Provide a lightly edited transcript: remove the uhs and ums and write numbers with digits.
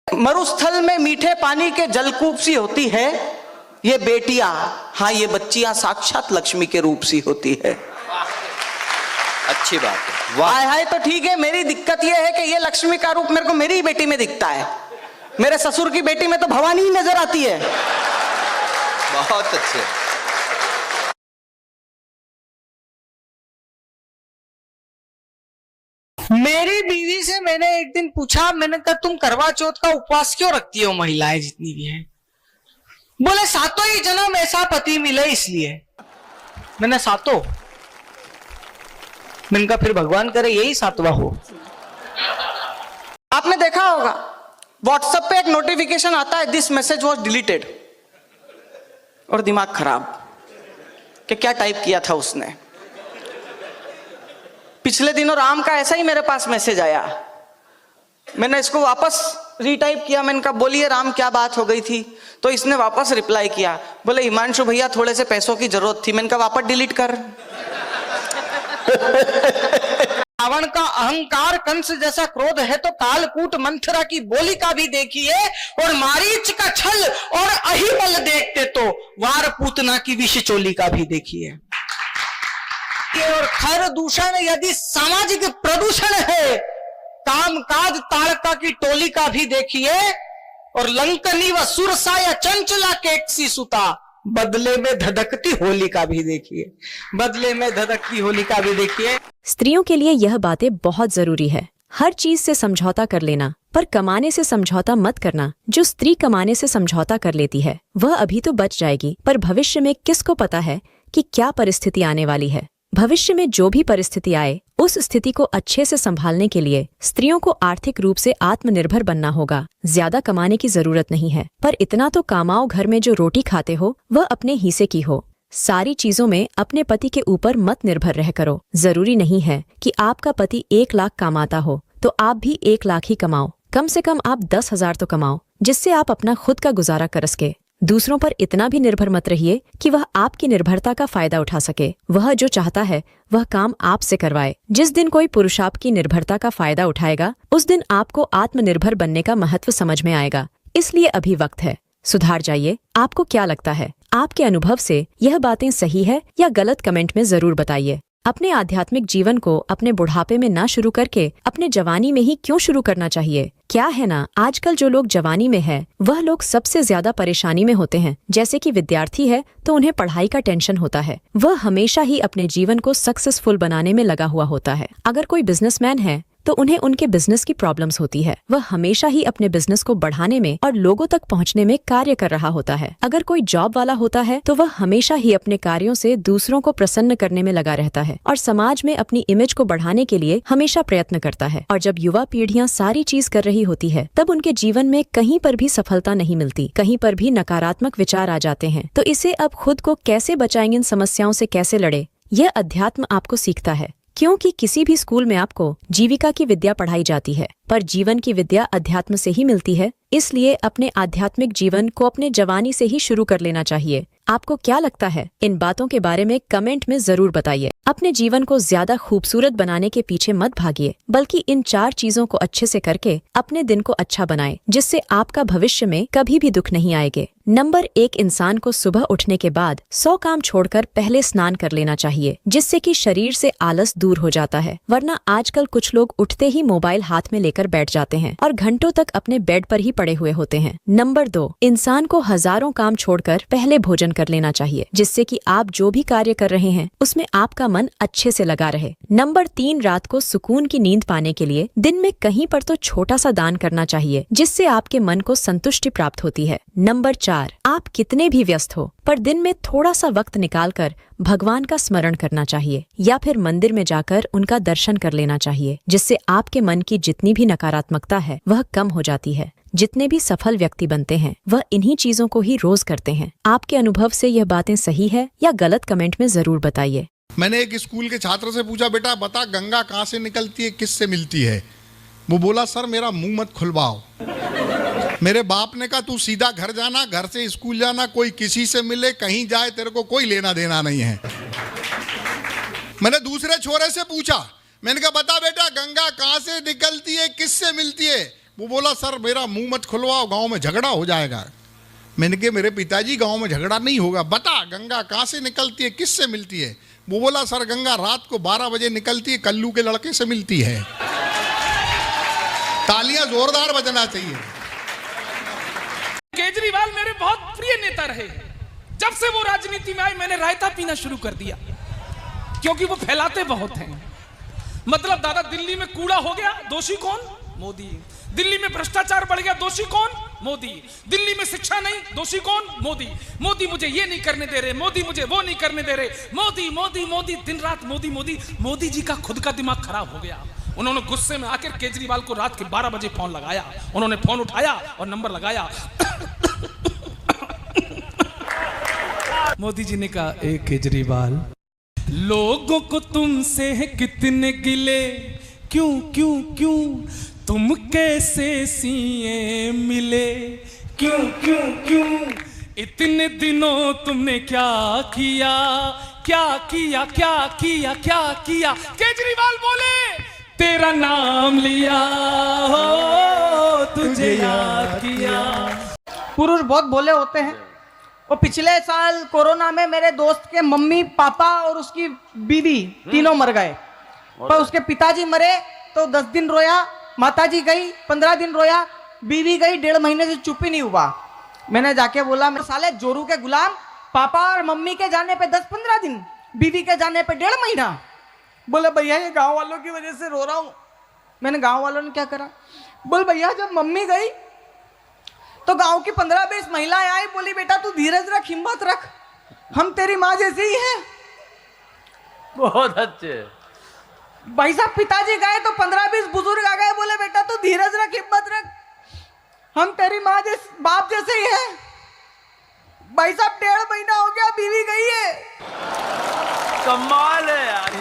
मरुस्थल में मीठे पानी के जलकूप सी होती है ये बेटियां, हाँ ये बच्चियां साक्षात लक्ष्मी के रूप सी होती है। अच्छी बात है, वाह। हाय हाय तो ठीक है, मेरी दिक्कत ये है कि ये लक्ष्मी का रूप मेरे को मेरी ही बेटी में दिखता है, मेरे ससुर की बेटी में तो भवानी ही नजर आती है। बहुत अच्छे। मेरी बीवी से मैंने एक दिन पूछा, मैंने कहा तुम करवा चौथ का उपवास क्यों रखती हो महिलाएं जितनी भी हैं? बोले सातों ही जन्म ऐसा पति मिले इसलिए। मैंने सातों? मैंने कहा फिर भगवान करे यही सातवां हो। आपने देखा होगा व्हाट्सएप पे एक नोटिफिकेशन आता है, दिस मैसेज वॉज डिलीटेड, और दिमाग खराब कि क्या टाइप किया था उसने। पिछले दिनों राम का ऐसा ही मेरे पास मैसेज आया, मैंने इसको वापस रीटाइप किया, मैंने कहा बोलिए राम क्या बात हो गई थी? तो इसने वापस रिप्लाई किया, बोले हिमांशु भैया थोड़े से पैसों की जरूरत थी। मैंने कहा वापस डिलीट कर। रावण का अहंकार कंस जैसा क्रोध है तो कालकूट मंथरा की बोली का भी देखिए, और मारीच का छल और अहिबल देखते तो वार पूतना की विष चोली का भी देखिए। और खैर दूषण यदि सामाजिक प्रदूषण है, काम काज ताड़का की टोली का भी देखिए, और लंकनी व सुरसा या चंचला केकसी सुता बदले में धधकती होली का भी देखिए, बदले में धधकती होली का भी देखिए। स्त्रियों के लिए यह बातें बहुत जरूरी है। हर चीज से समझौता कर लेना, पर कमाने से समझौता मत करना। जो स्त्री कमाने से समझौता कर लेती है वह अभी तो बच जाएगी, पर भविष्य में किसको पता है कि क्या परिस्थिति आने वाली है। भविष्य में जो भी परिस्थिति आए, उस स्थिति को अच्छे से संभालने के लिए स्त्रियों को आर्थिक रूप से आत्मनिर्भर बनना होगा। ज्यादा कमाने की जरूरत नहीं है, पर इतना तो कमाओ घर में जो रोटी खाते हो वह अपने हिस्से की हो। सारी चीजों में अपने पति के ऊपर मत निर्भर रह करो। जरूरी नहीं है कि आपका पति 1 लाख कमाता हो तो आप भी 1 लाख ही कमाओ। कम से कम आप 10,000 तो कमाओ, जिससे आप अपना खुद का गुजारा कर सके। दूसरों पर इतना भी निर्भर मत रहिए कि वह आपकी निर्भरता का फायदा उठा सके। वह जो चाहता है वह काम आपसे करवाए। जिस दिन कोई पुरुष आपकी निर्भरता का फायदा उठाएगा, उस दिन आपको आत्मनिर्भर बनने का महत्व समझ में आएगा। इसलिए अभी वक्त है, सुधार जाइए। आपको क्या लगता है? आपके अनुभव से यह बातें सही है या गलत? कमेंट में जरूर बताइए। अपने आध्यात्मिक जीवन को अपने बुढ़ापे में ना शुरू करके अपने जवानी में ही क्यों शुरू करना चाहिए? क्या है ना, आजकल जो लोग जवानी में है वह लोग सबसे ज्यादा परेशानी में होते हैं। जैसे कि विद्यार्थी है तो उन्हें पढ़ाई का टेंशन होता है, वह हमेशा ही अपने जीवन को सक्सेसफुल बनाने में लगा हुआ होता है। अगर कोई बिजनेसमैन है तो उन्हें उनके बिजनेस की प्रॉब्लम्स होती है, वह हमेशा ही अपने बिजनेस को बढ़ाने में और लोगों तक पहुंचने में कार्य कर रहा होता है। अगर कोई जॉब वाला होता है तो वह हमेशा ही अपने कार्यों से दूसरों को प्रसन्न करने में लगा रहता है और समाज में अपनी इमेज को बढ़ाने के लिए हमेशा प्रयत्न करता है। और जब युवा पीढ़ियां सारी चीज कर रही होती है तब उनके जीवन में कहीं पर भी सफलता नहीं मिलती, कहीं पर भी नकारात्मक विचार आ जाते हैं। तो इसे अब खुद को कैसे बचाएंगे, इन समस्याओं से कैसे लड़े, यह अध्यात्म आपको सीखता है। क्योंकि किसी भी स्कूल में आपको जीविका की विद्या पढ़ाई जाती है, पर जीवन की विद्या अध्यात्म से ही मिलती है। इसलिए अपने आध्यात्मिक जीवन को अपने जवानी से ही शुरू कर लेना चाहिए। आपको क्या लगता है? इन बातों के बारे में कमेंट में जरूर बताइए। अपने जीवन को ज्यादा खूबसूरत बनाने के पीछे मत भागिए, बल्कि इन 4 चीजों को अच्छे से करके अपने दिन को अच्छा बनाएं, जिससे आपका भविष्य में कभी भी दुख नहीं आएंगे। नंबर 1, इंसान को सुबह उठने के बाद 100 काम छोड़कर पहले स्नान कर लेना चाहिए, जिससे कि शरीर से आलस दूर हो जाता है। वरना आजकल कुछ लोग उठते ही मोबाइल हाथ में लेकर बैठ जाते हैं और घंटों तक अपने बेड पर ही पड़े हुए होते हैं। नंबर 2, इंसान को हजारों काम छोड़कर पहले भोजन कर लेना चाहिए, जिससे कि आप जो भी कार्य कर रहे हैं उसमें आपका मन अच्छे से लगा रहे। नंबर 3, रात को सुकून की नींद पाने के लिए दिन में कहीं पर तो छोटा सा दान करना चाहिए, जिससे आपके मन को संतुष्टि प्राप्त होती है। नंबर 4, आप कितने भी व्यस्त हो पर दिन में थोड़ा सा वक्त निकालकर भगवान का स्मरण करना चाहिए या फिर मंदिर में जाकर उनका दर्शन कर लेना चाहिए, जिससे आपके मन की जितनी भी नकारात्मकता है वह कम हो जाती है। जितने भी सफल व्यक्ति बनते हैं वह इन्हीं चीजों को ही रोज करते हैं। आपके अनुभव से यह बातें सही है या गलत? कमेंट में जरूर बताइए। मैंने एक स्कूल के छात्र से पूछा, बेटा बता गंगा कहाँ से निकलती है, किससे मिलती है? वो बोला, सर मेरा मुंह मत खुलवाओ। मेरे बाप ने कहा तू सीधा घर जाना, घर से स्कूल जाना, कोई किसी से मिले कहीं जाए तेरे को कोई लेना देना नहीं है। मैंने दूसरे छोरे से पूछा, मैंने कहा बता बेटा गंगा कहाँ से निकलती है, किससे मिलती है? वो बोला सर मेरा मुंह मत खुलवाओ, गांव में झगड़ा हो जाएगा। मैंने कहा मेरे पिताजी गांव में झगड़ा नहीं होगा, बता गंगा कहाँ से निकलती है, किससे मिलती है? वो बोला सर गंगा रात को 12 बजे निकलती है, कल्लू के लड़के से मिलती है। तालियां जोरदार बजना चाहिए। केजरीवाल मेरे बहुत प्रिय नेता रहे। जब से वो राजनीति में आए मैंने रायता पीना शुरू कर दिया, क्योंकि वो फैलाते बहुत हैं। मतलब दादा, दिल्ली में कूड़ा हो गया, दोषी कौन? मोदी। दिल्ली में भ्रष्टाचार बढ़ गया, दोषी कौन? मोदी। दिल्ली में शिक्षा नहीं, दोषी कौन? मोदी। मोदी मुझे ये नहीं करने दे रहे, मोदी मुझे वो नहीं करने दे रहे, मोदी मोदी मोदी, दिन रात मोदी मोदी। मोदी जी का खुद का दिमाग खराब हो गया। उन्होंने गुस्से में आकर केजरीवाल को रात के 12 बजे फोन लगाया। उन्होंने फोन उठाया और नंबर लगाया। मोदी जी ने कहा, ए केजरीवाल, लोगों को तुमसे है कितने गिले, क्यों क्यों क्यों, तुम कैसे सीएम मिले, क्यों क्यों क्यों, इतने दिनों तुमने क्या किया, क्या किया क्या किया क्या किया? केजरीवाल बोले, तेरा नाम लिया हो, तुझे याद किया। पुरुष बहुत भोले होते हैं। वो पिछले साल कोरोना में मेरे दोस्त के मम्मी पापा और उसकी बीवी तीनों मर गए, पर उसके पिताजी मरे तो 10 दिन रोया, माताजी गई 15 दिन रोया, बीवी गई 1.5 महीने से चुप ही नहीं हुआ। मैंने जाके बोला, मेरे साले जोरू के गुलाम, पापा और मम्मी के जाने पे 10-15 दिन, बीवी के जाने पे 1.5 महीना। बोले भैया ये गांव वालों की वजह से रो रहा हूं। मैंने गांव वालों ने क्या करा? बोल भैया जब मम्मी गई तो गांव की 15-20 महिलाएं आई, बोली बेटा तू धीरज रख, हिम्मत रख, हम तेरी माँ जैसे ही हैं। बहुत अच्छे। भाई साहब पिताजी गए तो 15-20 बुजुर्ग आ गए, बोले बेटा तू धीरज रख, हिम्मत रख, हम तेरी माँ जैसे बाप जैसे ही हैं। भाई साहब 1.5 महीना हो गया, बीवी गई है। कमाल है यार।